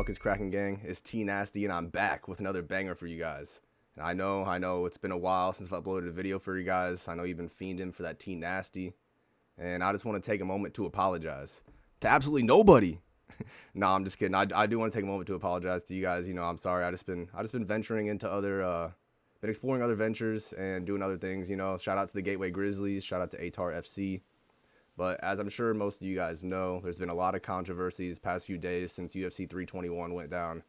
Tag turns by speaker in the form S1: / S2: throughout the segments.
S1: fuck is cracking, gang? It's T Nasty, and I'm back with another banger for you guys. And I know, it's been a while since I've uploaded a video for you guys. I know you've been fiending for that T Nasty, and I just want to take a moment to apologize to absolutely nobody. No, I'm just kidding. I do want to take a moment to apologize to you guys. You know, I'm sorry. I just been venturing into been exploring other ventures and doing other things. You know, shout out to the Gateway Grizzlies. Shout out to ATAR FC. But as I'm sure most of you guys know, there's been a lot of controversy these past few days since UFC 321 went down.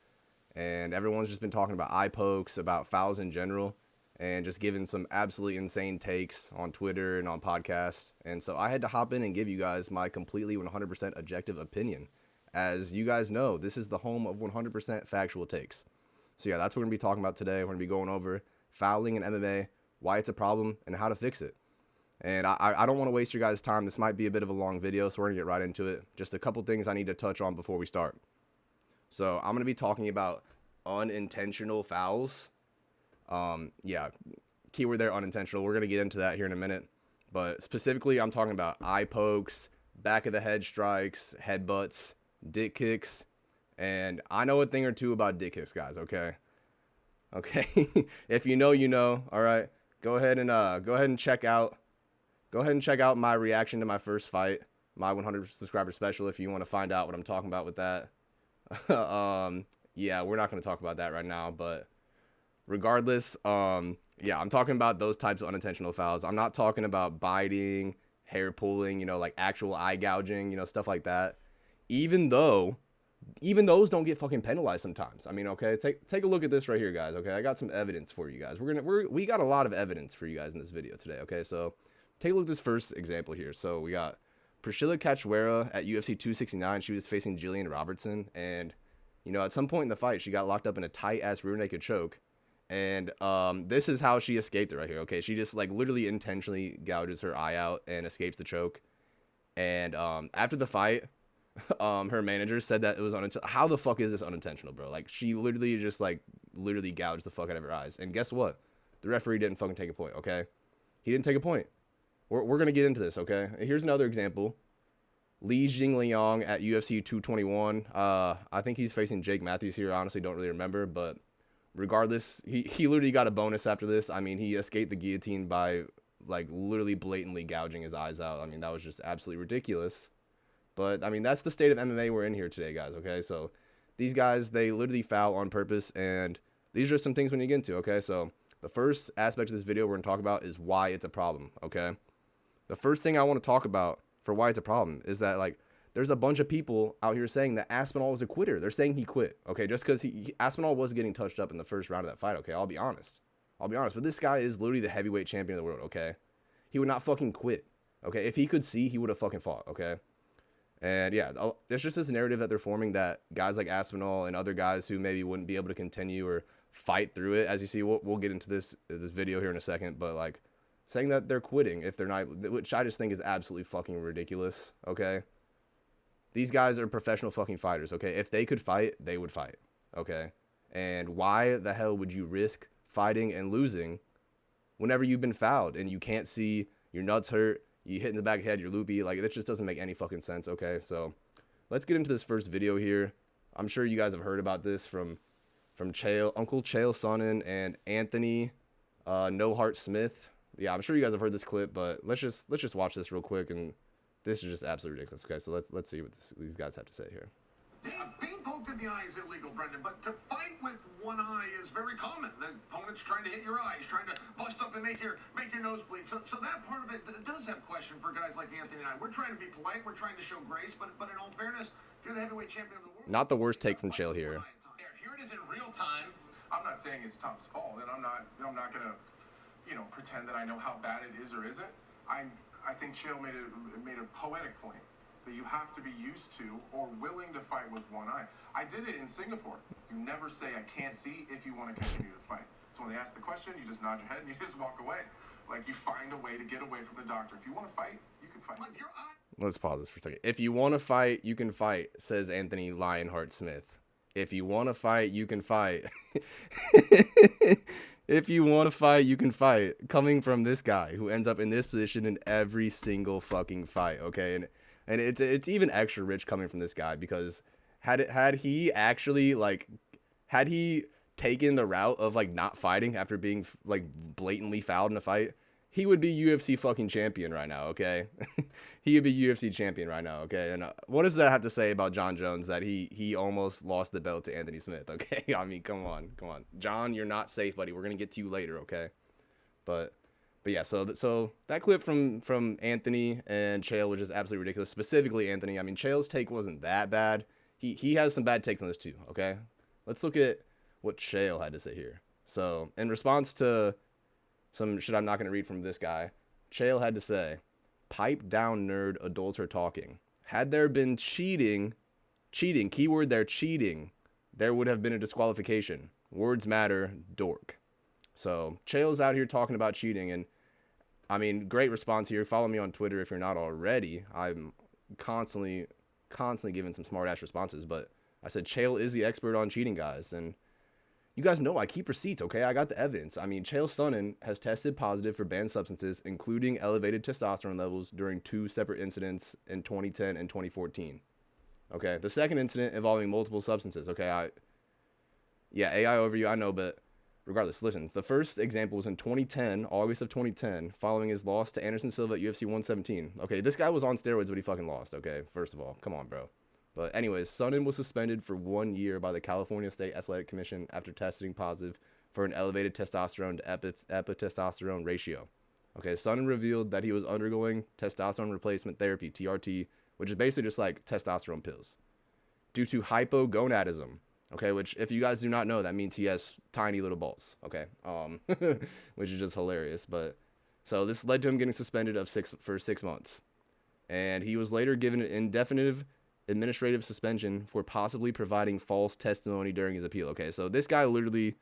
S1: And everyone's just been talking about eyepokes, about fouls in general, and just giving some absolutely insane takes on Twitter and on podcasts. And so I had to hop in and give you guys my completely 100% objective opinion. As you guys know, this is the home of 100% factual takes. So yeah, that's what we're going to be talking about today. We're going to be going over fouling in MMA, why it's a problem, and how to fix it. And I don't want to waste your guys' time. This might be a bit of a long video, so we're going to get right into it. Just a couple things I need to touch on before we start. So I'm going to be talking about unintentional fouls. Yeah, keyword there, unintentional. We're going to get into that here in a minute. But specifically, I'm talking about eye pokes, back of the head strikes, headbutts, dick kicks. And I know a thing or two about dick kicks, guys, okay? Okay, if you know, you know. All right, go ahead and check out my reaction to my first fight, my 100 subscriber special, if you want to find out what I'm talking about with that. Yeah, we're not going to talk about that right now, but regardless, yeah, I'm talking about those types of unintentional fouls. I'm not talking about biting, hair pulling, you know, like actual eye gouging, you know, stuff like that. Even those don't get fucking penalized sometimes. I mean, okay, take a look at this right here, guys. Okay, I got some evidence for you guys. We got a lot of evidence for you guys in this video today. Okay, so take a look at this first example here. So we got Priscilla Cachoeira at UFC 269. She was facing Jillian Robertson, and you know, at some point in the fight, she got locked up in a tight ass rear naked choke. And this is how she escaped it right here. Okay, she just like literally intentionally gouges her eye out and escapes the choke. And after the fight, her manager said that it was unintentional. How the fuck is this unintentional, bro? Like, she literally just like literally gouged the fuck out of her eyes. And guess what? The referee didn't fucking take a point. Okay, he didn't take a point. We're gonna get into this. Okay, here's another example. Li Jingliang at UFC 221. I think he's facing Jake Matthews here. I honestly don't really remember, but regardless, he literally got a bonus after this. I mean, he escaped the guillotine by like literally blatantly gouging his eyes out. I mean, that was just absolutely ridiculous. But I mean, that's the state of MMA we're in here today, guys. Okay, so these guys, they literally foul on purpose, and these are some things we need to get into. Okay, so the first aspect of this video we're gonna talk about is why it's a problem. Okay, the first thing I want to talk about for why it's a problem is that, like, there's a bunch of people out here saying that Aspinall was a quitter. They're saying he quit, okay, just because Aspinall was getting touched up in the first round of that fight, okay? I'll be honest. But this guy is literally the heavyweight champion of the world, okay? He would not fucking quit, okay? If he could see, he would have fucking fought, okay? And, yeah, there's just this narrative that they're forming that guys like Aspinall and other guys who maybe wouldn't be able to continue or fight through it, as you see, we'll get into this video here in a second, but, like, saying that they're quitting if they're not, which I just think is absolutely fucking ridiculous, okay? These guys are professional fucking fighters, okay? If they could fight, they would fight, okay? And why the hell would you risk fighting and losing whenever you've been fouled and you can't see, your nuts hurt, you hit in the back of the head, you're loopy? Like, that just doesn't make any fucking sense, okay? So let's get into this first video here. I'm sure you guys have heard about this from Chael, Uncle Chael Sonnen and Anthony No Heart Smith. Yeah, I'm sure you guys have heard this clip, but let's just watch this real quick, and this is just absolutely ridiculous. Okay, so let's see what these guys have to say here.
S2: Being poked in the eye is illegal, Brendan, but to fight with one eye is very common. The opponent's trying to hit your eye, he's trying to bust up and make your nose bleed. So that part of it does have question for guys like Anthony and I. We're trying to be polite, we're trying to show grace, but in all fairness, if you're the heavyweight champion of the world,
S1: not the worst take from Chael here.
S2: Here it is in real time. I'm not saying it's Tom's fault, and I'm not gonna, you know, pretend that I know how bad it is or isn't. I think Chael made a poetic point that you have to be used to or willing to fight with one eye. I did it in Singapore. You never say I can't see if you want to continue to fight. So when they ask the question, you just nod your head and you just walk away. Like, you find a way to get away from the doctor. If you want to fight, you can fight.
S1: Let's pause this for a second. If you want to fight, you can fight, says Anthony Lionheart Smith. If you want to fight, you can fight. If you want to fight, you can fight. Coming from this guy who ends up in this position in every single fucking fight, okay? And it's even extra rich coming from this guy because Had he actually like had he taken the route of like not fighting after being like blatantly fouled in a fight, he would be UFC fucking champion right now, okay? He would be UFC champion right now, okay? And what does that have to say about John Jones that he almost lost the belt to Anthony Smith, okay? I mean, come on. John, you're not safe, buddy. We're going to get to you later, okay? But yeah, so that clip from Anthony and Chael was just absolutely ridiculous. Specifically Anthony. I mean, Chael's take wasn't that bad. He has some bad takes on this too, okay? Let's look at what Chael had to say here. So, in response to some shit I'm not going to read from this guy, Chael had to say, "Pipe down, nerd, adults are talking. Had there been cheating, keyword there, cheating, there would have been a disqualification. Words matter, dork." So, Chael's out here talking about cheating, and I mean, great response here. Follow me on Twitter if you're not already. I'm constantly giving some smart ass responses, but I said Chael is the expert on cheating, guys, and you guys know I keep receipts, okay? I got the evidence. I mean, Chael Sonnen has tested positive for banned substances, including elevated testosterone levels during 2 separate incidents in 2010 and 2014. Okay, the second incident involving multiple substances. Okay, AI overview, I know, but regardless, listen. The first example was in 2010, August of 2010, following his loss to Anderson Silva at UFC 117. Okay, this guy was on steroids, but he fucking lost. Okay, first of all, come on, bro. But anyways, Sonnen was suspended for 1 year by the California State Athletic Commission after testing positive for an elevated testosterone to epitestosterone ratio. Okay, Sonnen revealed that he was undergoing testosterone replacement therapy, TRT, which is basically just like testosterone pills, due to hypogonadism. Okay, which if you guys do not know, that means he has tiny little balls. Okay, which is just hilarious. But so this led to him getting suspended for 6 months, and he was later given an indefinite administrative suspension for possibly providing false testimony during his appeal. Okay, so this guy literally,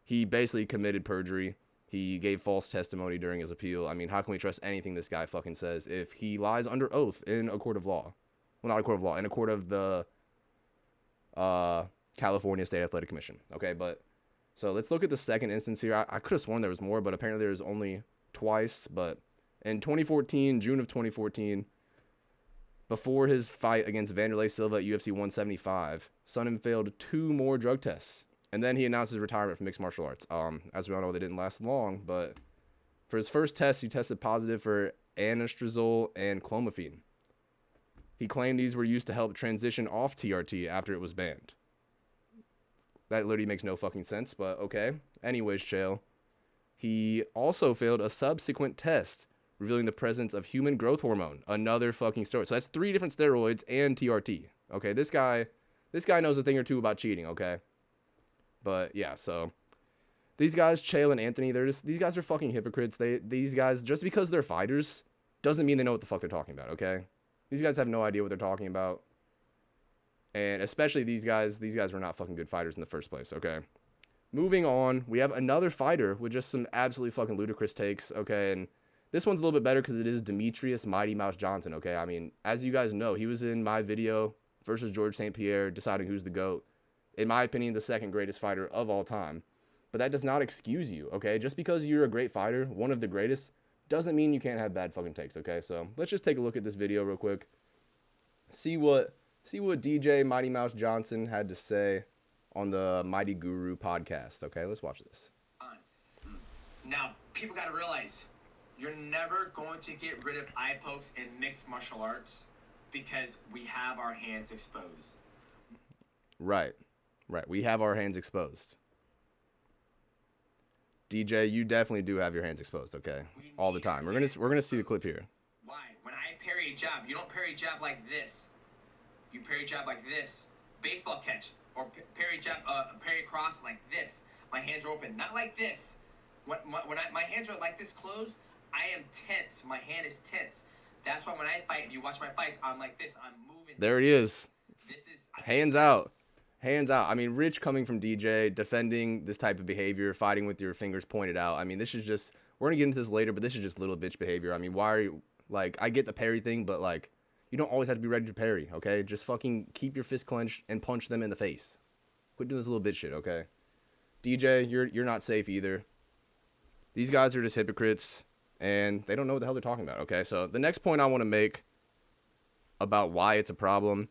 S1: he basically committed perjury. He gave false testimony during his appeal. I mean, how can we trust anything this guy fucking says if he lies under oath in a court of law? Well, not a court of law, in a court of the California State Athletic Commission. Okay, but so let's look at the second instance here. I could have sworn there was more, but apparently there's only twice. But in 2014, June of 2014, before his fight against Vanderlei Silva at UFC 175, Sonnen failed 2 more drug tests, and then he announced his retirement from mixed martial arts. As we all know, they didn't last long, but for his first test, he tested positive for anastrozole and clomiphene. He claimed these were used to help transition off TRT after it was banned. That literally makes no fucking sense, but okay. Anyways, Chael. He also failed a subsequent test revealing the presence of human growth hormone, another fucking steroid. So that's 3 different steroids and TRT. Okay, this guy knows a thing or two about cheating, okay? But yeah, so these guys, Chael and Anthony, these guys are fucking hypocrites. These guys, just because they're fighters, doesn't mean they know what the fuck they're talking about, okay? These guys have no idea what they're talking about. And especially these guys were not fucking good fighters in the first place, okay? Moving on, we have another fighter with just some absolutely fucking ludicrous takes, okay? And this one's a little bit better because it is Demetrius Mighty Mouse Johnson, okay? I mean, as you guys know, he was in my video versus George St. Pierre, deciding who's the GOAT. In my opinion, the second greatest fighter of all time. But that does not excuse you, okay? Just because you're a great fighter, one of the greatest, doesn't mean you can't have bad fucking takes, okay? So let's just take a look at this video real quick. See what DJ Mighty Mouse Johnson had to say on the Mighty Guru podcast, okay? Let's watch this.
S3: Now, people got to realize, you're never going to get rid of eyepokes in mixed martial arts because we have our hands exposed.
S1: Right. We have our hands exposed. DJ, you definitely do have your hands exposed, okay? All the time. We're gonna see the clip here.
S3: Why? When I parry a jab, you don't parry a jab like this. You parry a jab like this. Baseball catch. Or parry cross like this. My hands are open. Not like this. When my hands are like this closed, I am tense. My hand is tense. That's why when I fight, if you watch my fights, I'm like this. I'm moving.
S1: There he is. Hands out. Hands out. I mean, Rich coming from DJ, defending this type of behavior, fighting with your fingers pointed out. I mean, this is just, we're going to get into this later, but this is just little bitch behavior. I mean, why are you, like, I get the parry thing, but, like, you don't always have to be ready to parry, okay? Just fucking keep your fist clenched and punch them in the face. Quit doing this little bitch shit, okay? DJ, you're not safe either. These guys are just hypocrites, and they don't know what the hell they're talking about, okay? So the next point I want to make about why it's a problem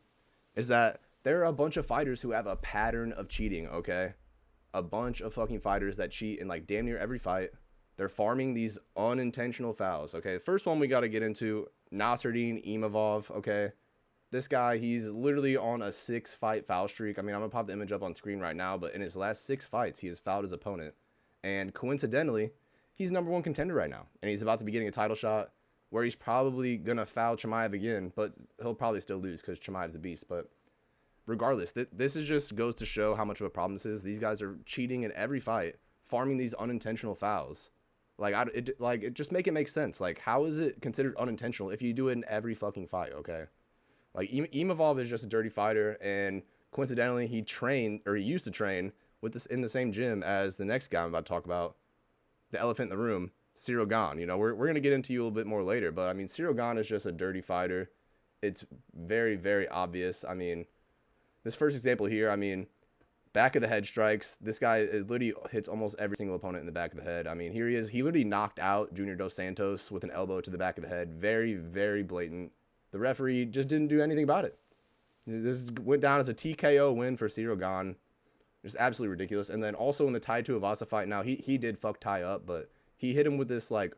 S1: is that there are a bunch of fighters who have a pattern of cheating, okay? A bunch of fucking fighters that cheat in like damn near every fight. They're farming these unintentional fouls, okay? The first one we got to get into, Nasruddin Imavov, okay? This guy, he's literally on a 6-fight foul streak. I mean, I'm going to pop the image up on screen right now, but in his last 6 fights, he has fouled his opponent. And coincidentally, he's #1 contender right now. And he's about to be getting a title shot where he's probably going to foul Chimaev again, but he'll probably still lose because Chimaev's a beast. But regardless, this is just goes to show how much of a problem this is. These guys are cheating in every fight, farming these unintentional fouls. Like, it just make sense. Like, how is it considered unintentional if you do it in every fucking fight, okay? Like, Imavov is just a dirty fighter, and coincidentally, he used to train with this in the same gym as the next guy I'm about to talk about, the elephant in the room, Cyril Gane. You know, we're going to get into you a little bit more later, but, I mean, Cyril Gane is just a dirty fighter. It's very, very obvious. I mean, this first example here, I mean, back of the head strikes. This guy literally hits almost every single opponent in the back of the head. I mean, here he is. He literally knocked out Junior Dos Santos with an elbow to the back of the head. Very, very blatant. The referee just didn't do anything about it. This went down as a TKO win for Cyril Gane. Just absolutely ridiculous. And then also in the Tai Tuivasa fight, now he did fuck Tai up, but he hit him with this like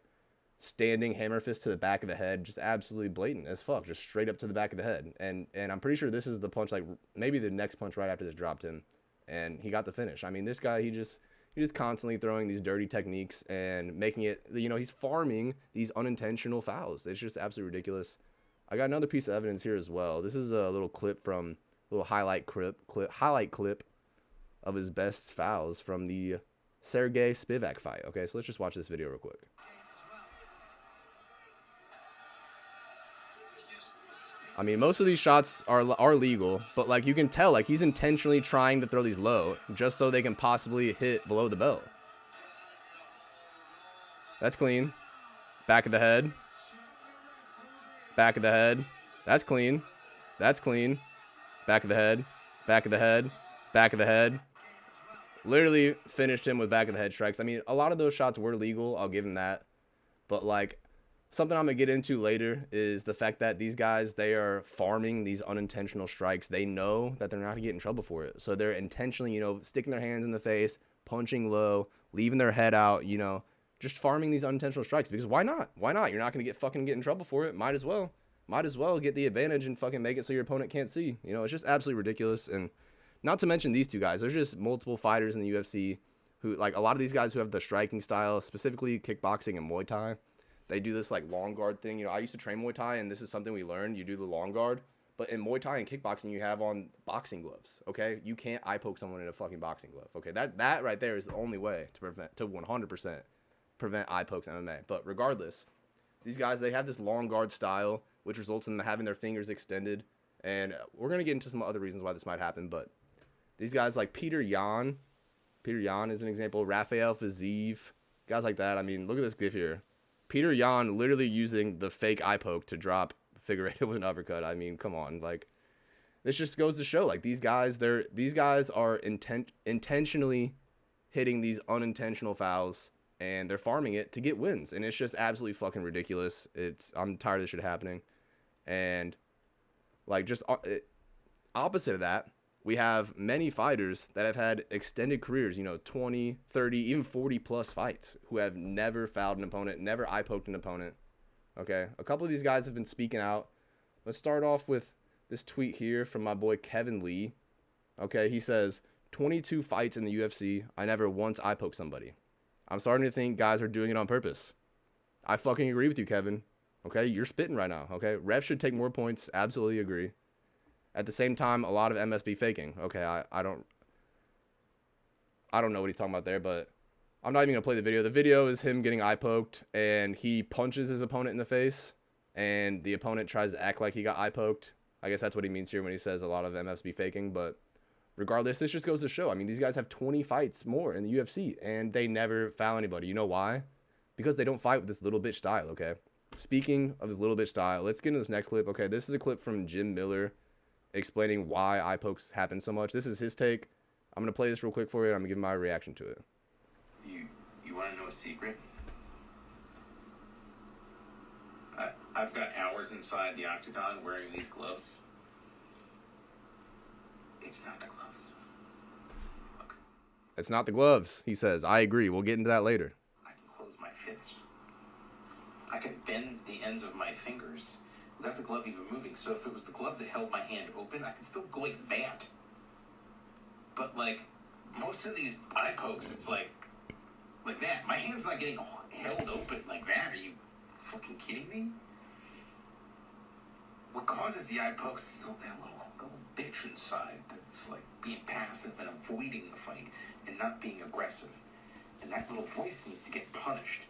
S1: standing hammer fist to the back of the head, just absolutely blatant as fuck, just straight up to the back of the head. And I'm pretty sure this is the punch, like maybe the next punch right after this dropped him, and he got the finish. I mean, this guy, he just constantly throwing these dirty techniques and making it, you know, he's farming these unintentional fouls. It's just absolutely ridiculous. I got another piece of evidence here as well. This is a little clip from highlight clip of his best fouls from the Sergey Spivak fight. Okay, so let's just watch this video real quick. I mean, most of these shots are legal, but like you can tell, like he's intentionally trying to throw these low just so they can possibly hit below the belt. That's clean. Back of the head. Back of the head. That's clean. That's clean. Back of the head. Back of the head. Back of the head. Literally finished him with back of the head strikes. I mean, a lot of those shots were legal. I'll give him that. But like, something I'm going to get into later is the fact that these guys, they are farming these unintentional strikes. They know that they're not going to get in trouble for it. So they're intentionally, you know, sticking their hands in the face, punching low, leaving their head out, you know, just farming these unintentional strikes. Because why not? Why not? You're not going to get in trouble for it. Might as well. Might as well get the advantage and fucking make it so your opponent can't see. You know, it's just absolutely ridiculous. And not to mention these two guys. There's just multiple fighters in the UFC who, like, a lot of these guys who have the striking style, specifically kickboxing and Muay Thai. They do this like long guard thing. You know, I used to train Muay Thai, and this is something we learned. You do the long guard, but in Muay Thai and kickboxing, you have on boxing gloves. Okay, you can't eye poke someone in a fucking boxing glove. Okay, that right there is the only way to 100% prevent eye pokes in MMA. But regardless, these guys, they have this long guard style, which results in them having their fingers extended. And we're gonna get into some other reasons why this might happen. But these guys like Peter Yan is an example. Rafael Fiziev, guys like that. I mean, look at this gif here. Peter Yan literally using the fake eye poke to drop Figueiredo with an uppercut. I mean, come on. Like, this just goes to show, like, these guys are intentionally hitting these unintentional fouls, and they're farming it to get wins. And it's just absolutely fucking ridiculous. I'm tired of this shit happening. And, like, just opposite of that, we have many fighters that have had extended careers, you know, 20, 30, even 40 plus fights, who have never fouled an opponent, never eye poked an opponent. Okay, a couple of these guys have been speaking out. Let's start off with this tweet here from my boy Kevin Lee. Okay, he says, 22 fights in the UFC, I never once eye poked somebody. I'm starting to think guys are doing it on purpose. I fucking agree with you, Kevin. Okay, you're spitting right now. Okay, refs should take more points. Absolutely agree. At the same time, a lot of MSB faking. Okay, I don't know what he's talking about there, but I'm not even going to play the video. The video is him getting eye poked, and he punches his opponent in the face, and the opponent tries to act like he got eye poked. I guess that's what he means here when he says a lot of MSB faking, but regardless, this just goes to show. I mean, these guys have 20 fights more in the UFC, and they never foul anybody. You know why? Because they don't fight with this little bitch style, okay? Speaking of this little bitch style, let's get into this next clip. Okay, this is a clip from Jim Miller explaining why eye pokes happen so much. This is his take. I'm going to play this real quick for you. I'm going to give my reaction to it.
S4: You want to know a secret? I've got hours inside the octagon wearing these gloves. It's not the gloves. Look,
S1: It's not the gloves, he says. I agree. We'll get into that later.
S4: I can close my fist. I can bend the ends of my fingers without the glove even moving. So if it was the glove that held my hand open, I could still go like that. But like most of these eye pokes, it's like that. My hand's not getting held open like that. Are you fucking kidding me? What causes the eye pokes is that little bitch inside that's like being passive and avoiding the fight and not being aggressive. And that little voice needs to get punished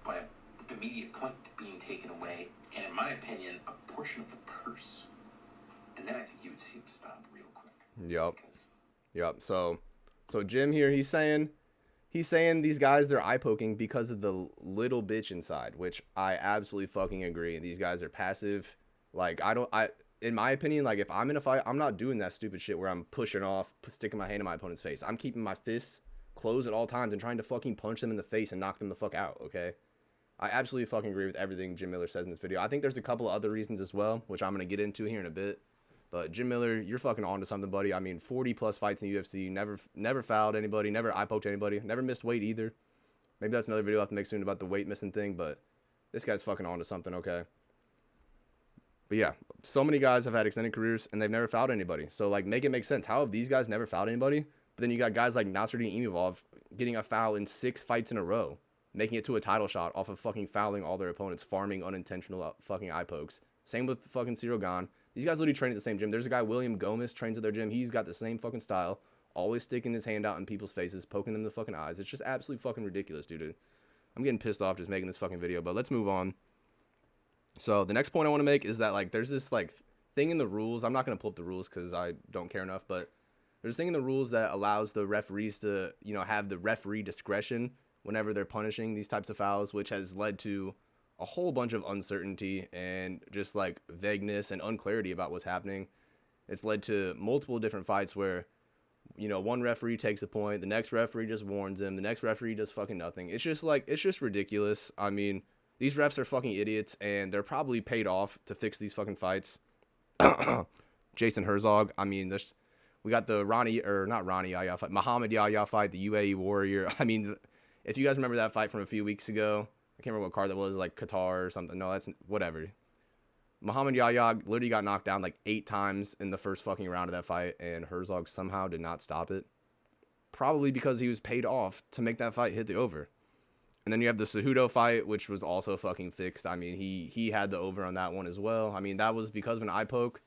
S4: by an immediate point being taken away, and in my opinion, a portion of the purse. And then I think you would see him stop real quick.
S1: Yep. So Jim here, he's saying these guys, they're eye poking because of the little bitch inside, which I absolutely fucking agree. These guys are passive. Like, in my opinion, like, if I'm in a fight, I'm not doing that stupid shit where I'm pushing off, sticking my hand in my opponent's face. I'm keeping my fists closed at all times and trying to fucking punch them in the face and knock them the fuck out, okay? I absolutely fucking agree with everything Jim Miller says in this video. I think there's a couple of other reasons as well, which I'm going to get into here in a bit. But Jim Miller, you're fucking on to something, buddy. I mean, 40-plus fights in the UFC, never fouled anybody, never eye-poked anybody, never missed weight either. Maybe that's another video I'll have to make soon about the weight missing thing, but this guy's fucking on to something, okay? But yeah, so many guys have had extended careers, and they've never fouled anybody. So, like, make it make sense. How have these guys never fouled anybody? But then you got guys like Nasruddin Imavov getting a foul in 6 fights in a row, making it to a title shot off of fucking fouling all their opponents, farming unintentional fucking eye pokes. Same with fucking Cyril Gane. These guys literally train at the same gym. There's a guy, William Gomez, trains at their gym. He's got the same fucking style, always sticking his hand out in people's faces, poking them in the fucking eyes. It's just absolutely fucking ridiculous, dude. I'm getting pissed off just making this fucking video, but let's move on. So the next point I want to make is that, like, there's this, like, thing in the rules. I'm not going to pull up the rules because I don't care enough, but there's a thing in the rules that allows the referees to, you know, have the referee discretion whenever they're punishing these types of fouls, which has led to a whole bunch of uncertainty and just, like, vagueness and unclarity about what's happening. It's led to multiple different fights where, you know, one referee takes a point, the next referee just warns him, the next referee does fucking nothing. It's just, like, it's just ridiculous. I mean, these refs are fucking idiots, and they're probably paid off to fix these fucking fights. Jason Herzog, I mean, we got the Muhammad Yahya fight, the UAE Warrior. I mean, if you guys remember that fight from a few weeks ago, I can't remember what card that was, like Qatar or something. No, that's whatever. Muhammad Yahya literally got knocked down like 8 times in the first fucking round of that fight, and Herzog somehow did not stop it. Probably because he was paid off to make that fight hit the over. And then you have the Cejudo fight, which was also fucking fixed. I mean, he had the over on that one as well. I mean, that was because of an eye poke.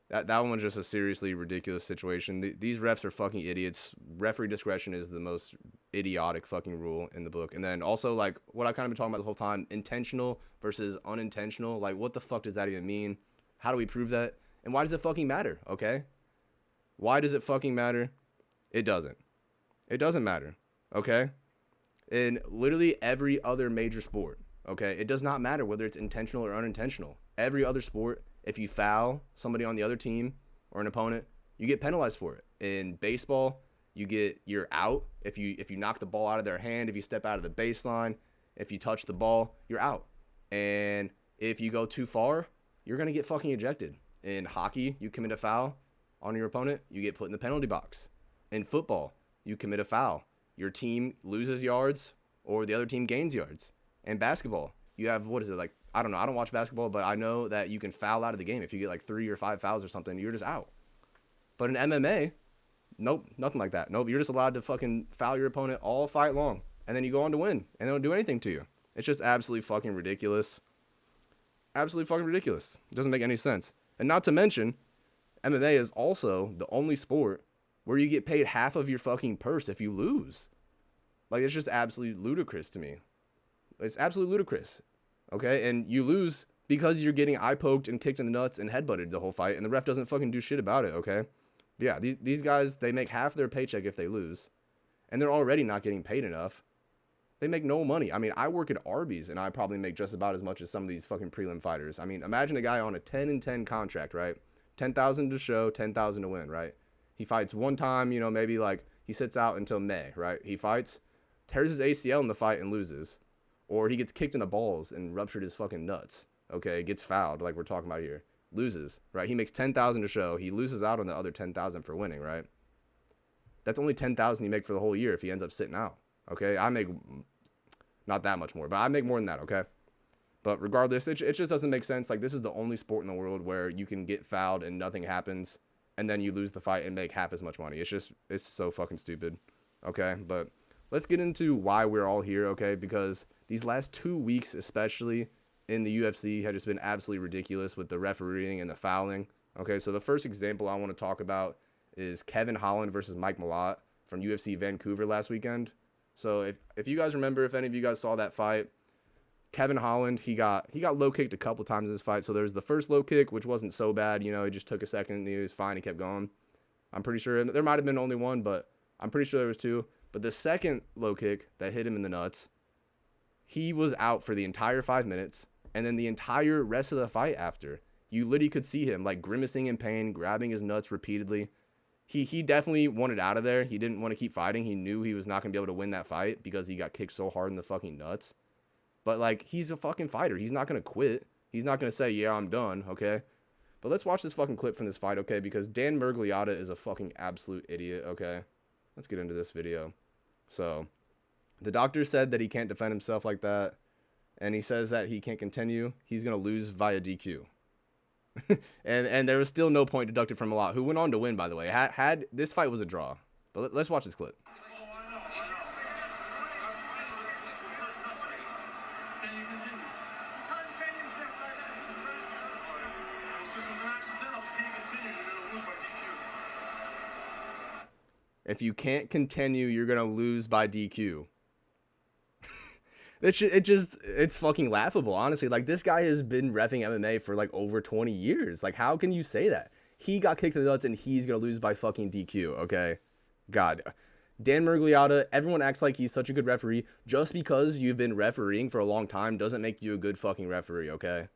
S1: That one was just a seriously ridiculous situation. These refs are fucking idiots. Referee discretion is the most idiotic fucking rule in the book. And then also, like, what I've kind of been talking about the whole time, intentional versus unintentional. Like, what the fuck does that even mean? How do we prove that? And why does it fucking matter, okay? Why does it fucking matter? It doesn't. It doesn't matter, okay? In literally every other major sport, okay? It does not matter whether it's intentional or unintentional. Every other sport, if you foul somebody on the other team or an opponent, you get penalized for it. In baseball, you're out. If you knock the ball out of their hand, if you step out of the baseline, if you touch the ball, you're out. And if you go too far, you're going to get fucking ejected. In hockey, you commit a foul on your opponent, you get put in the penalty box. In football, you commit a foul, your team loses yards or the other team gains yards. And basketball, you have, what is it, like, I don't know, I don't watch basketball, but I know that you can foul out of the game. If you get like 3 or 5 fouls or something, you're just out. But in MMA, nope, nothing like that. Nope, you're just allowed to fucking foul your opponent all fight long, and then you go on to win, and they don't do anything to you. It's just absolutely fucking ridiculous. Absolutely fucking ridiculous. It doesn't make any sense. And not to mention, MMA is also the only sport where you get paid half of your fucking purse if you lose. Like, it's just absolutely ludicrous to me. It's absolutely ludicrous. Okay? And you lose because you're getting eye poked and kicked in the nuts and headbutted the whole fight, and the ref doesn't fucking do shit about it, okay? But yeah, these guys, they make half their paycheck if they lose. And they're already not getting paid enough. They make no money. I mean, I work at Arby's, and I probably make just about as much as some of these fucking prelim fighters. I mean, imagine a guy on a 10-10 contract, right? 10,000 to show, 10,000 to win, right? He fights one time, you know, maybe like he sits out until May, right? He fights, tears his ACL in the fight and loses. Or he gets kicked in the balls and ruptured his fucking nuts, okay? Gets fouled like we're talking about here. loses, right? He makes 10,000 to show. He loses out on the other 10,000 for winning, right? That's only 10,000 you make for the whole year if he ends up sitting out. Okay, I make not that much more, but I make more than that. Okay, but regardless, it just doesn't make sense. Like, this is the only sport in the world where you can get fouled and nothing happens, and then you lose the fight and make half as much money. It's so fucking stupid. Okay, but let's get into why we're all here. Okay, because these last 2 weeks, especially in the UFC, have just been absolutely ridiculous with the refereeing and the fouling. Okay, so the first example I want to talk about is Kevin Holland versus Mike Malott from UFC Vancouver last weekend. So if you guys remember, if any of you guys saw that fight, Kevin Holland, he got low kicked a couple times in this fight. So there was the first low kick, which wasn't so bad. You know, he just took a second and he was fine. He kept going. I'm pretty sure there might have been only one, but I'm pretty sure there was two. But the second low kick that hit him in the nuts, he was out for the entire 5 minutes. And then the entire rest of the fight after, you literally could see him like grimacing in pain, grabbing his nuts repeatedly. He definitely wanted out of there. He didn't want to keep fighting. He knew he was not going to be able to win that fight because he got kicked so hard in the fucking nuts. But, like, he's a fucking fighter. He's not going to quit. He's not going to say, yeah, I'm done, okay? But let's watch this fucking clip from this fight, okay? Because Dan Miragliotta is a fucking absolute idiot, okay? Let's get into this video. So, the doctor said that he can't defend himself like that. And he says that he can't continue. He's going to lose via DQ. and there was still no point deducted from Malott, who went on to win, by the way. Had this fight was a draw. But let's watch this clip. If you can't continue, you're going to lose by DQ. It's fucking laughable, honestly. Like, this guy has been reffing MMA for like over 20 years. Like, how can you say that? He got kicked in the nuts and he's gonna lose by fucking DQ, okay? God. Dan Miragliotta, everyone acts like he's such a good referee. Just because you've been refereeing for a long time doesn't make you a good fucking referee, okay?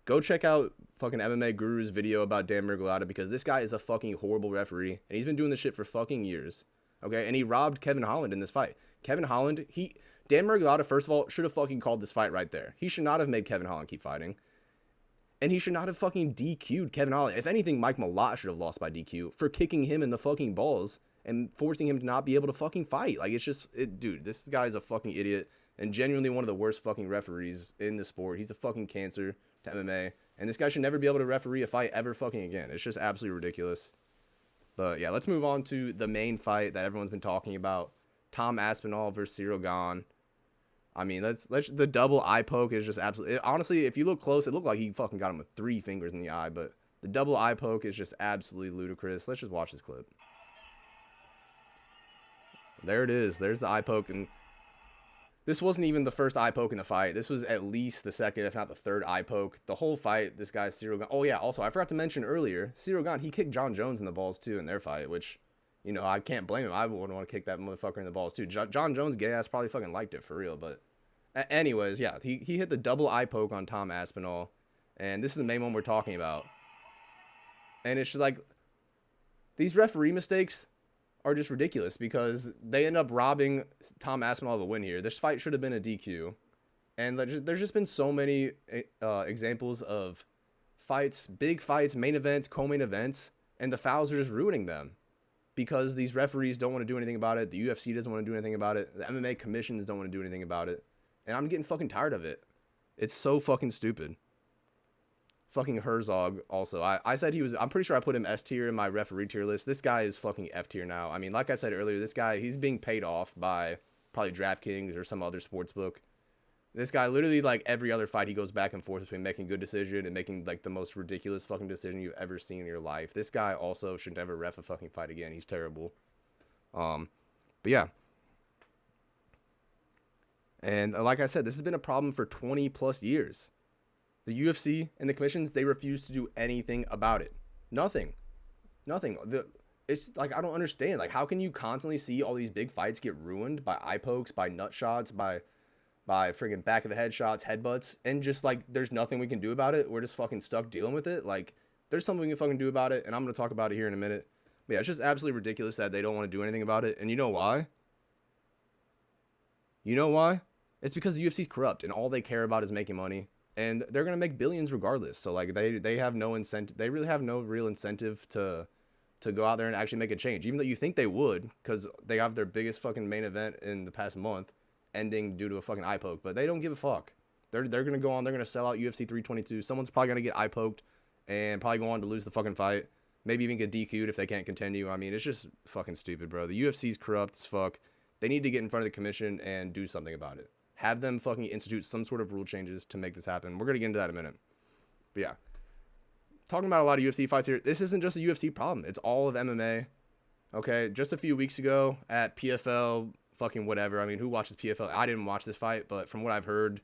S1: Go check out fucking MMA Guru's video about Dan Miragliotta, because this guy is a fucking horrible referee and he's been doing this shit for fucking years, okay? And he robbed Kevin Holland in this fight. Kevin Holland, Dan Miragliotta, first of all, should have fucking called this fight right there. He should not have made Kevin Holland keep fighting. And he should not have fucking DQ'd Kevin Holland. If anything, Mike Malott should have lost by DQ for kicking him in the fucking balls and forcing him to not be able to fucking fight. Like, it's just, dude, this guy is a fucking idiot and genuinely one of the worst fucking referees in the sport. He's a fucking cancer to MMA. And this guy should never be able to referee a fight ever fucking again. It's just absolutely ridiculous. But yeah, let's move on to the main fight that everyone's been talking about. Tom Aspinall versus Cyril Gane. I mean, the double eye poke is just absolutely... Honestly, if you look close, it looked like he fucking got him with 3 fingers in the eye, but the double eye poke is just absolutely ludicrous. Let's just watch this clip. There it is. There's the eye poke, and this wasn't even the first eye poke in the fight. This was at least the second, if not the third eye poke. The whole fight, this guy, Cyril Gane... Oh, yeah, also, I forgot to mention earlier, Cyril Gane, he kicked John Jones in the balls, too, in their fight, which... You know, I can't blame him. I wouldn't want to kick that motherfucker in the balls, too. John Jones' gay ass probably fucking liked it, for real. But anyways, yeah, he hit the double eye poke on Tom Aspinall. And this is the main one we're talking about. And it's just like, these referee mistakes are just ridiculous because they end up robbing Tom Aspinall of a win here. This fight should have been a DQ. And there's just been so many examples of fights, big fights, main events, co-main events, and the fouls are just ruining them. Because these referees don't want to do anything about it. The UFC doesn't want to do anything about it. The MMA commissions don't want to do anything about it. And I'm getting fucking tired of it. It's so fucking stupid. Fucking Herzog also. I said he was... I'm pretty sure I put him S tier in my referee tier list. This guy is fucking F tier now. I mean, like I said earlier, this guy, he's being paid off by probably DraftKings or some other sports book. This guy, literally, like, every other fight, he goes back and forth between making a good decision and making, like, the most ridiculous fucking decision you've ever seen in your life. This guy also should never ref a fucking fight again. He's terrible. But, yeah. And, like I said, this has been a problem for 20-plus years. The UFC and the commissions, they refuse to do anything about it. Nothing. It's, like, I don't understand. Like, how can you constantly see all these big fights get ruined by eye pokes, by nut shots, by friggin' back of the head shots, headbutts, and just, like, there's nothing we can do about it. We're just fucking stuck dealing with it. Like, there's something we can fucking do about it, and I'm going to talk about it here in a minute. But yeah, it's just absolutely ridiculous that they don't want to do anything about it. And you know why? You know why? It's because the UFC's corrupt, and all they care about is making money. and they're gonna make billions regardless. So like they have no incentive. They really have no real incentive to go out there and actually make a change, even though you think they would, because they have their biggest fucking main event in the past month ending due to a fucking eye poke. But they don't give a fuck. They're gonna go on. They're gonna sell out UFC 322. Someone's probably gonna get eye poked and probably go on to lose the fucking fight. Maybe even get DQ'd if they can't continue. I mean, it's just fucking stupid, bro. The UFC's corrupt as fuck. They need to get in front of the commission and do something about it. Have them fucking institute some sort of rule changes to make this happen. We're gonna get into that in a minute. But yeah, talking about a lot of UFC fights here. This isn't just a UFC problem. It's all of MMA. Okay, just a few weeks ago at PFL, fucking whatever. I mean, who watches PFL? I didn't watch this fight, but from what I've heard,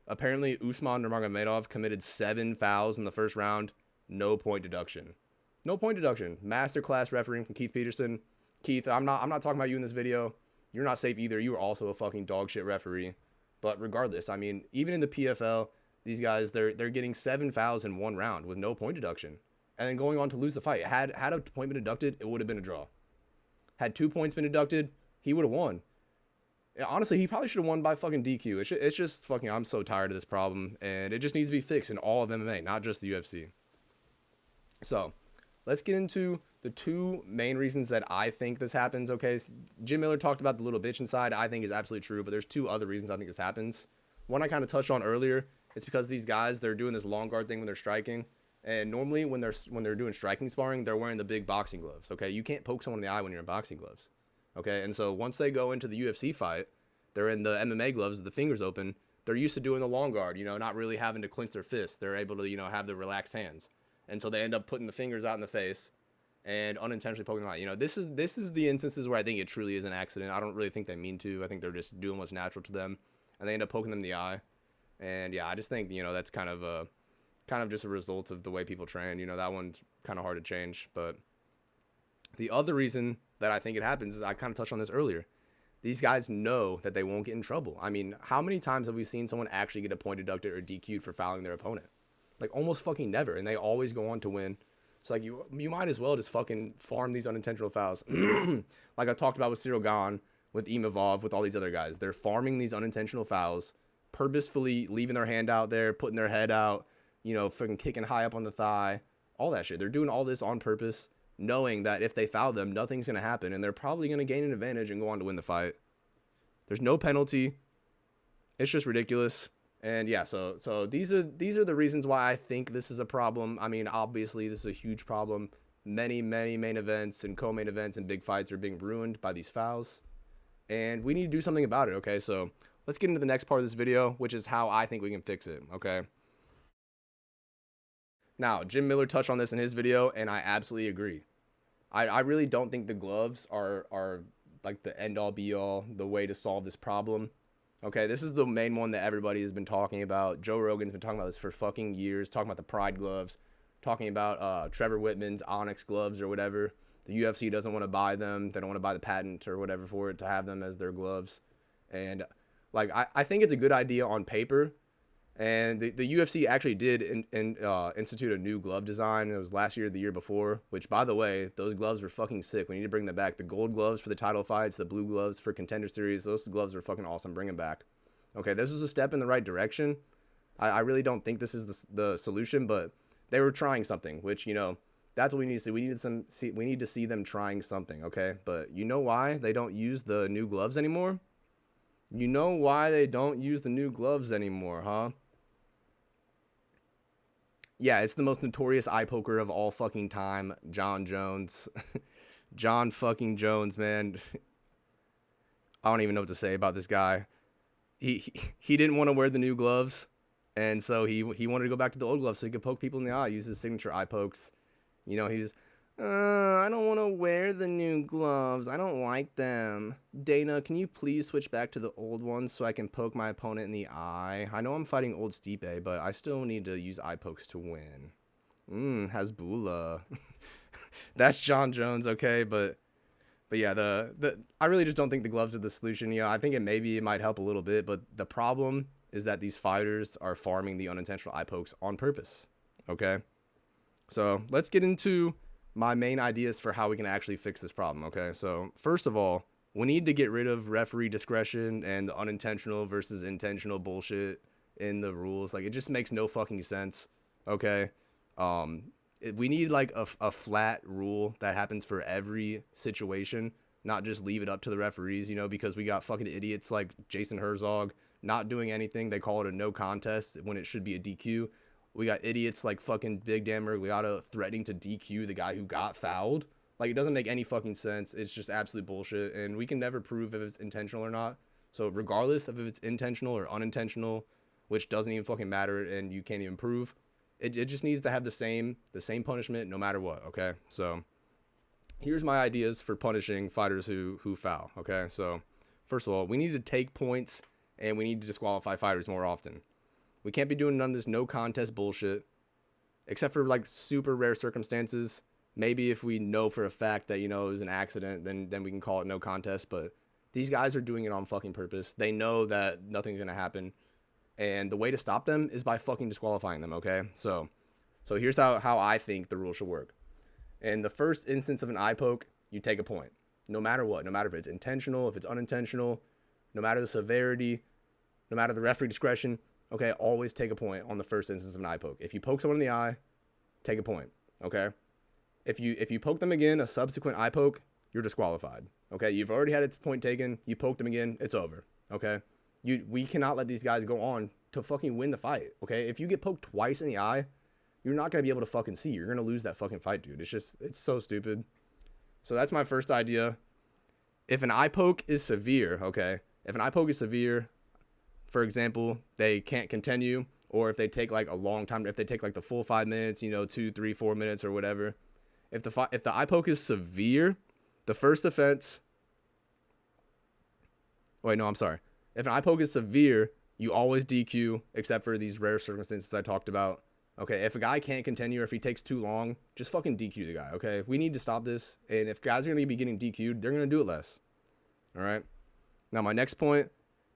S1: apparently Usman Nurmagomedov committed 7 fouls in the first round. No point deduction. No point deduction. Masterclass refereeing from Keith Peterson. Keith, I'm not talking about you in this video. You're not safe either. You were also a fucking dog shit referee. But regardless, I mean, even in the PFL, these guys, they're getting 7 fouls in 1 round with no point deduction. And then going on to lose the fight. Had a point been deducted, it would have been a draw. Had 2 points been deducted, he would have won. Honestly, he probably should have won by fucking DQ. It's just fucking, I'm so tired of this problem. And it just needs to be fixed in all of MMA, not just the UFC. So, let's get into the 2 main reasons that I think this happens, okay? Jim Miller talked about the little bitch inside. I think is absolutely true, but there's 2 other reasons I think this happens. One I kind of touched on earlier. It's because these guys, they're doing this long guard thing when they're striking. And normally when they're doing striking sparring, they're wearing the big boxing gloves, okay? You can't poke someone in the eye when you're in boxing gloves, okay? And so once they go into the UFC fight, they're in the MMA gloves with the fingers open. They're used to doing the long guard, not really having to clench their fists. They're able to, have the relaxed hands. And so they end up putting the fingers out in the face and unintentionally poking them out. This is the instances where I think it truly is an accident. I don't really think they mean to. I think they're just doing what's natural to them, and they end up poking them in the eye. And yeah, I just think that's kind of just a result of the way people train. That one's kind of hard to change. But the other reason that I think it happens is I kind of touched on this earlier. These guys know that they won't get in trouble. I mean, how many times have we seen someone actually get a point deducted or DQ'd for fouling their opponent? Like almost fucking never, and they always go on to win. So like you might as well just fucking farm these unintentional fouls. Like I talked about with Cyril Gane, with Imavov, with all these other guys. They're farming these unintentional fouls, purposefully leaving their hand out there, putting their head out, fucking kicking high up on the thigh, all that shit. They're doing all this on purpose, knowing that if they foul them, nothing's gonna happen, and they're probably gonna gain an advantage and go on to win the fight. There's no penalty. It's just ridiculous. And yeah, so these are the reasons why I think this is a problem. I mean, obviously this is a huge problem. Many main events and co-main events and big fights are being ruined by these fouls, and we need to do something about it. Okay, so let's get into the next part of this video, which is how I think we can fix it. Okay. Now, Jim Miller touched on this in his video, and I absolutely agree. I really don't think the gloves are like the end all be all, the way to solve this problem. Okay, this is the main one that everybody has been talking about. Joe Rogan's been talking about this for fucking years, talking about the Pride gloves, talking about Trevor Whitman's Onyx gloves or whatever. The UFC doesn't want to buy them. They don't want to buy the patent or whatever for it to have them as their gloves. And like I think it's a good idea on paper. And the UFC actually did institute a new glove design. It was last year or the year before, which, by the way, those gloves were fucking sick. We need to bring them back. The gold gloves for the title fights, the blue gloves for Contender Series, those gloves were fucking awesome. Bring them back. Okay, this was a step in the right direction. I really don't think this is the solution, but they were trying something, which, that's what we need to see. We need to see them trying something, okay? But you know why they don't use the new gloves anymore? You know why they don't use the new gloves anymore, huh? Yeah, it's the most notorious eye poker of all fucking time, John Jones. John fucking Jones, man. I don't even know what to say about this guy. He didn't want to wear the new gloves, and so he wanted to go back to the old gloves so he could poke people in the eye, use his signature eye pokes. He's, I don't want to wear the new gloves. I don't like them. Dana, can you please switch back to the old ones so I can poke my opponent in the eye? I know I'm fighting old Stipe, but I still need to use eye pokes to win. Hasbullah. That's John Jones, okay? But yeah, I really just don't think the gloves are the solution. I think it might help a little bit, but the problem is that these fighters are farming the unintentional eye pokes on purpose, okay? So let's get into my main ideas for how we can actually fix this problem, okay? So first of all, we need to get rid of referee discretion and the unintentional versus intentional bullshit in the rules. Like, it just makes no fucking sense. Okay. We need like a flat rule that happens for every situation, not just leave it up to the referees, you know, because we got fucking idiots like Jason Herzog not doing anything. They call it a no contest when it should be a DQ. We got idiots like fucking Big Dan Miragliotta threatening to DQ the guy who got fouled. Like, it doesn't make any fucking sense. It's just absolute bullshit, and we can never prove if it's intentional or not. So regardless of if it's intentional or unintentional, which doesn't even fucking matter, and you can't even prove, it just needs to have the same punishment no matter what. Okay, so here's my ideas for punishing fighters who foul. Okay, so first of all, we need to take points, and we need to disqualify fighters more often. We can't be doing none of this no contest bullshit, except for like super rare circumstances. Maybe if we know for a fact that, you know, it was an accident, then we can call it no contest. But these guys are doing it on fucking purpose. They know that nothing's gonna happen, and the way to stop them is by fucking disqualifying them. Okay, so here's how I think the rule should work. In the first instance of an eye poke, you take a point, no matter what, no matter if it's intentional, if it's unintentional, no matter the severity, no matter the referee discretion. Okay, always take a point on the first instance of an eye poke. If you poke someone in the eye, take a point. Okay. If you poke them again, a subsequent eye poke, you're disqualified. Okay, you've already had its point taken. You poked them again, it's over. Okay, we cannot let these guys go on to fucking win the fight. Okay, if you get poked twice in the eye, you're not gonna be able to fucking see. You're gonna lose that fucking fight, dude. It's so stupid. So that's my first idea. If an eye poke is severe, okay, if an eye poke is severe, for example, they can't continue, or if they take like a long time, if they take like the full 5 minutes, you know, 2, 3, 4 minutes or whatever. If the eye poke is severe, the first offense. Wait, no, I'm sorry. If an eye poke is severe, you always DQ, except for these rare circumstances I talked about. Okay, if a guy can't continue or if he takes too long, just fucking DQ the guy, okay? We need to stop this, and if guys are going to be getting DQ'd, they're going to do it less. All right? Now, my next point,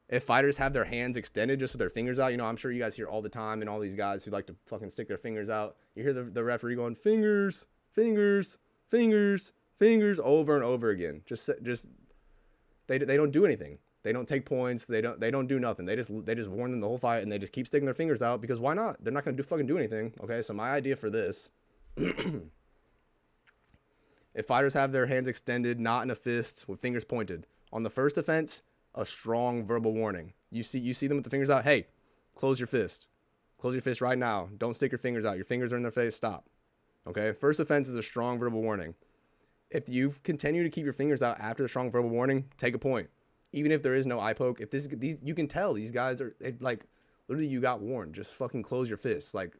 S1: if fighters have their hands extended just with their fingers out, you know, I'm sure you guys hear all the time, and all these guys who like to fucking stick their fingers out, you hear the referee going, fingers, fingers, fingers, fingers, over and over again. Just they don't do anything. They don't take points. They don't do nothing. They just warn them the whole fight, and they just keep sticking their fingers out because why not? They're not gonna fucking do anything. Okay, so my idea for this, if fighters have their hands extended, not in a fist, with fingers pointed, on the first offense, a strong verbal warning. You see them with the fingers out. Hey, close your fist. Close your fist right now. Don't stick your fingers out. Your fingers are in their face. Stop. Okay, first offense is a strong verbal warning. If you continue to keep your fingers out after the strong verbal warning, take a point. Even if there is no eye poke, if these you can tell these guys are like, literally, you got warned. Just fucking close your fists. Like,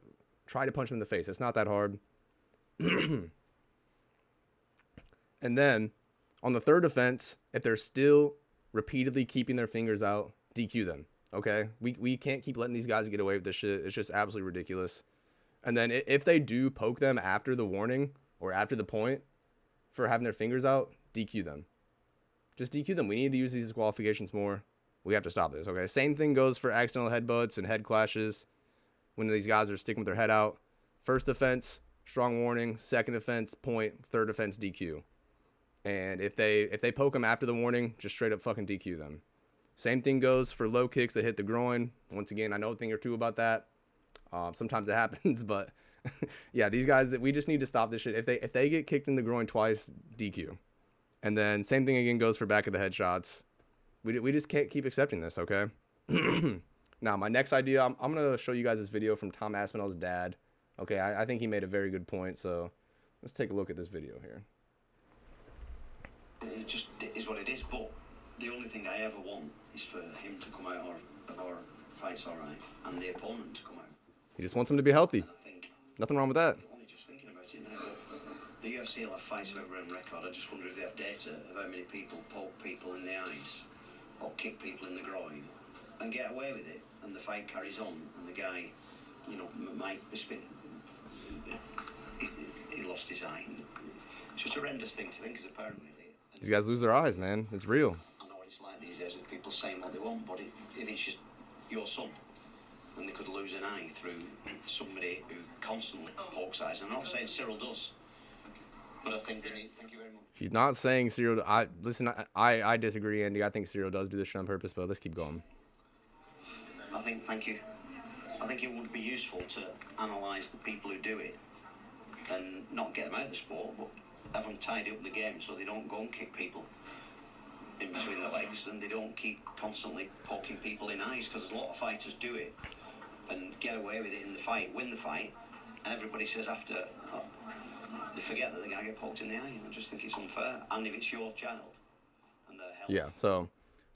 S1: try to punch them in the face. It's not that hard. And then on the third offense, if they're still repeatedly keeping their fingers out, DQ them. Okay, we can't keep letting these guys get away with this shit. It's just absolutely ridiculous. And then if they do poke them after the warning or after the point for having their fingers out, DQ them. Just DQ them. We need to use these disqualifications more. We have to stop this, okay? Same thing goes for accidental headbutts and head clashes when these guys are sticking with their head out. First offense, strong warning. Second offense, point. Third offense, DQ. And if they poke them after the warning, just straight up fucking DQ them. Same thing goes for low kicks that hit the groin. Once again, I know a thing or two about that. Sometimes it happens, but yeah, these guys, that we just need to stop this shit. If they get kicked in the groin twice, DQ. And then same thing again goes for back of the head shots. We just can't keep accepting this, okay? Now, my next idea, I'm going to show you guys this video from Tom Aspinall's dad. Okay, I think he made a very good point, so let's take a look at this video here.
S5: It just is what it is, but the only thing I ever want is for him to come out of our fights all right, and the opponent to come out.
S1: He just wants him to be healthy.
S5: And I think,
S1: nothing wrong with that.
S5: only just thinking about it now, the UFC will have fights of every record. I just wonder if they have data of how many people poke people in the eyes or kick people in the groin and get away with it, and the fight carries on, and the guy, you know, might be spinning. He lost his eye. It's just a horrendous thing to think, because apparently
S1: These guys lose their eyes, man. It's real.
S5: I know what it's like these days with people saying what they want, but if it's just your son, then they could lose an eye through somebody who constantly pokes eyes. And I'm not saying Cyril does, but I think they need. Thank you very much.
S1: He's not saying Cyril. I disagree, Andy. I think Cyril does do this shit on purpose, but let's keep going.
S5: I think. Thank you. I think it would be useful to analyse the people who do it and not get them out of the sport, but have them tidy up the game so they don't go and kick people in between the legs, and they don't keep constantly poking people in eyes, because a lot of fighters do it and get away with it in the fight, win the fight, and everybody says after, oh, they forget that the guy get poked in the eye. I just think it's unfair, and if it's your child and their health.
S1: Yeah, so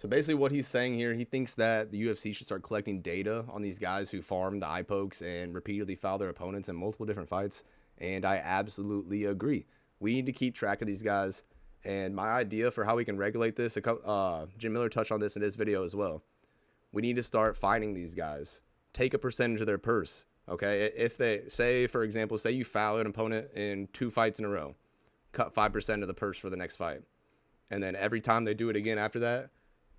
S1: basically what he's saying here, he thinks that the UFC should start collecting data on these guys who farm the eye pokes and repeatedly foul their opponents in multiple different fights, and I absolutely agree. We need to keep track of these guys. And my idea for how we can regulate this, Jim Miller touched on this in his video as well. We need to start fining these guys. Take a percentage of their purse, okay? If they, say, for example, say you foul an opponent in 2 fights in a row, cut 5% of the purse for the next fight. And then every time they do it again after that,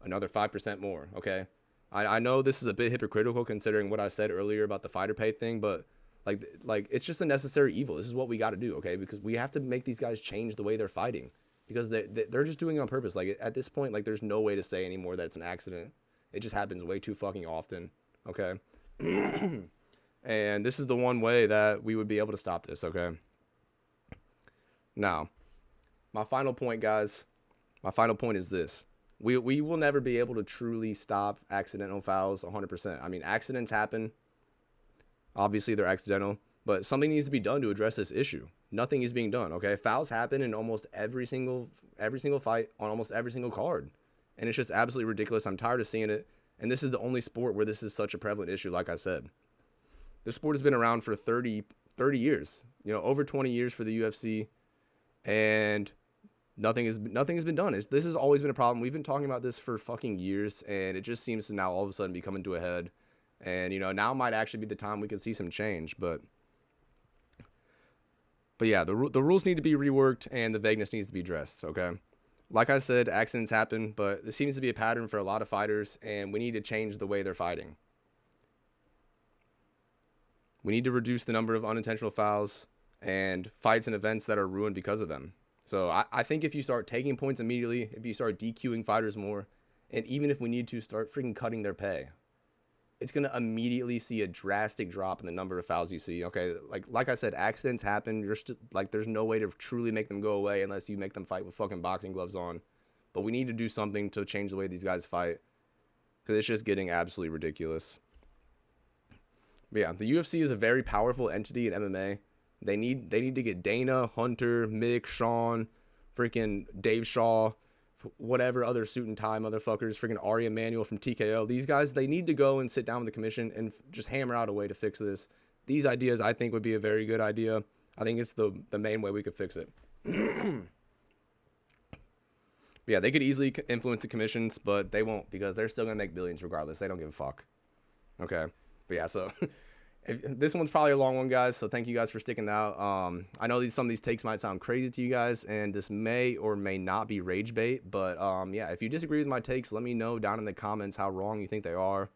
S1: another 5% more, okay? I know this is a bit hypocritical considering what I said earlier about the fighter pay thing, but like it's just a necessary evil. This is what we got to do, okay? Because we have to make these guys change the way they're fighting. Because they're just doing it on purpose. Like, at this point, like, there's no way to say anymore that it's an accident. It just happens way too fucking often, okay? And this is the one way that we would be able to stop this, okay? Now, my final point, guys, my final point is this. We will never be able to truly stop accidental fouls 100%. I mean, accidents happen. Obviously, they're accidental. But something needs to be done to address this issue. Nothing is being done, okay? Fouls happen in almost every single fight on almost every single card. And it's just absolutely ridiculous. I'm tired of seeing it. And this is the only sport where this is such a prevalent issue, like I said. This sport has been around for 30 years. You know, over 20 years for the UFC. And nothing has been done. This has always been a problem. We've been talking about this for fucking years. And it just seems to now all of a sudden be coming to a head. And, you know, now might actually be the time we can see some change. But yeah, the rules need to be reworked and the vagueness needs to be addressed, okay? Like I said, accidents happen, but this seems to be a pattern for a lot of fighters, and we need to change the way they're fighting. We need to reduce the number of unintentional fouls and fights and events that are ruined because of them. So I think if you start taking points immediately, if you start DQing fighters more, and even if we need to start freaking cutting their pay, it's going to immediately see a drastic drop in the number of fouls you see, okay? Like I said, accidents happen. There's no way to truly make them go away unless you make them fight with fucking boxing gloves on. But we need to do something to change the way these guys fight because it's just getting absolutely ridiculous. But yeah, the UFC is a very powerful entity in MMA. They need to get Dana, Hunter, Mick, Sean, freaking Dave Shaw, whatever other suit and tie motherfuckers, freaking Ari Emanuel from TKO. These guys, they need to go and sit down with the commission and just hammer out a way to fix this. These ideas, I think, would be a very good idea. I think it's the main way we could fix it. Yeah, they could easily influence the commissions, but they won't because they're still going to make billions regardless. They don't give a fuck. Okay? But yeah, so this one's probably a long one, guys, so thank you guys for sticking out. I know some of these takes might sound crazy to you guys, and this may or may not be rage bait, but yeah, if you disagree with my takes, let me know down in the comments how wrong you think they are.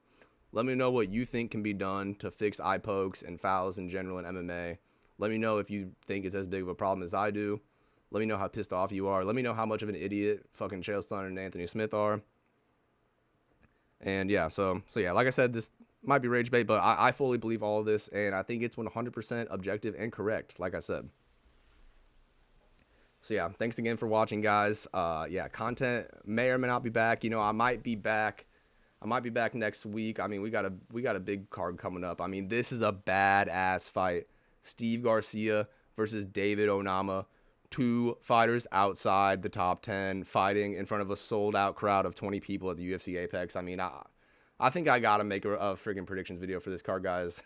S1: Let me know what you think can be done to fix eye pokes and fouls in general in MMA. Let me know if you think it's as big of a problem as I do. Let me know how pissed off you are. Let me know how much of an idiot fucking Chael Sonnen and Anthony Smith are. And yeah, so yeah, like I said, this might be rage bait, but I fully believe all of this, and I think it's 100% objective and correct, like I said. So yeah, thanks again for watching, guys. Yeah, content may or may not be back. You know, I might be back next week. I mean, we got a big card coming up. I mean, this is a badass fight. Steve Garcia versus David Onama. 2 fighters outside the top 10 fighting in front of a sold-out crowd of 20 people at the UFC Apex. I mean, I think I gotta make a freaking predictions video for this card, guys.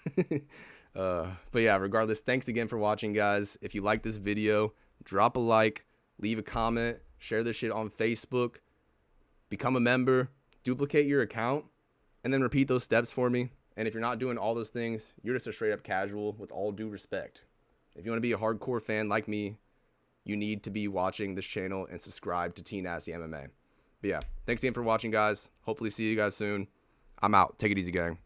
S1: But yeah, regardless, thanks again for watching, guys. If you like this video, drop a like, leave a comment, share this shit on Facebook, become a member, duplicate your account, and then repeat those steps for me. And if you're not doing all those things, you're just a straight-up casual with all due respect. If you want to be a hardcore fan like me, you need to be watching this channel and subscribe to T Nasty MMA. But yeah, thanks again for watching, guys. Hopefully see you guys soon. I'm out. Take it easy, gang.